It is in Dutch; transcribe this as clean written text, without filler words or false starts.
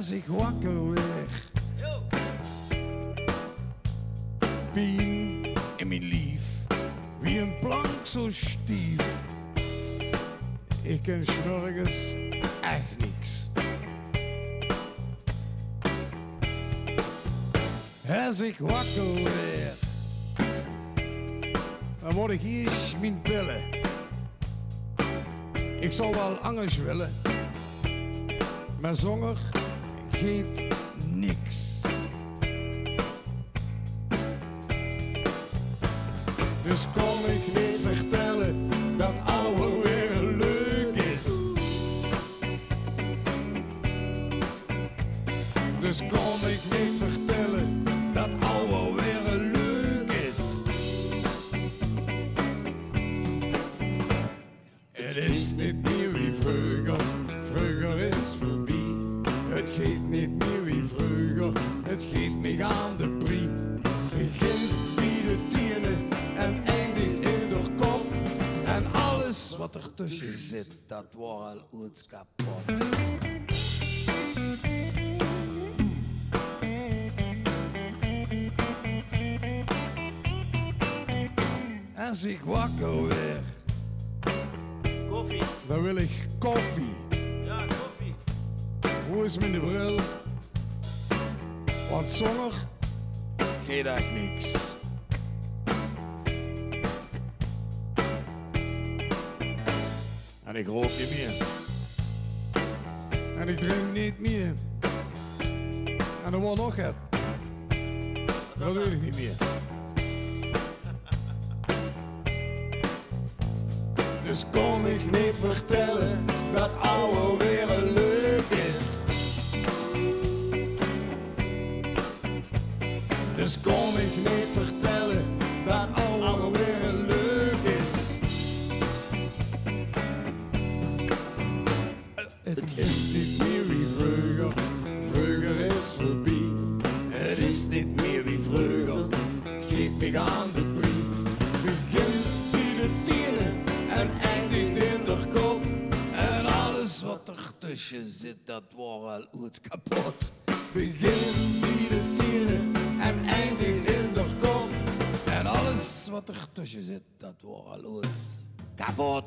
Als ik wakker werd, pijn in mijn lief, wie een plank zo stief. Ik ken 's morgens echt niks. Als ik wakker werd, dan word ik eerst mijn pillen. Ik zal wel angers willen, maar zonder geeft niks. Dus kom ik niet vertellen dat ouwe weer leuk is. Dus kom ik niet vertellen dat ouwe weer leuk is. Het is niet meer wie vroeger, vroeger is voorbij. Het geeft niet meer wie vroeger, het geeft me aan de prie. Begint bij de tienen en eindigt in de kop. En alles wat er tussen zit, dat wordt al ooit kapot. Als ik wakker werd, Koffie. dan wil ik koffie. Ja, koffie. Hoe is mijn bril? Want zonder geeft echt niks. En ik rook niet meer. En ik drink niet meer. En er wordt nog het. Dat weet ik niet meer. Dus kom ik niet vertellen dat ouwe weer leuk is. Dus kom ik niet vertellen dat ouwe weer leuk is. Het is niet meer wie vroeger, vroeger is voorbij. Het is niet meer wie vroeger, het geeft me aan de prie. Begint bij de tienen en eindigt in de kop. En alles wat er tussen zit, dat wordt al ooit kapot. Begint bij de tienen en eindigt in de kop. En alles wat er tussen zit, dat wordt al ooit kapot.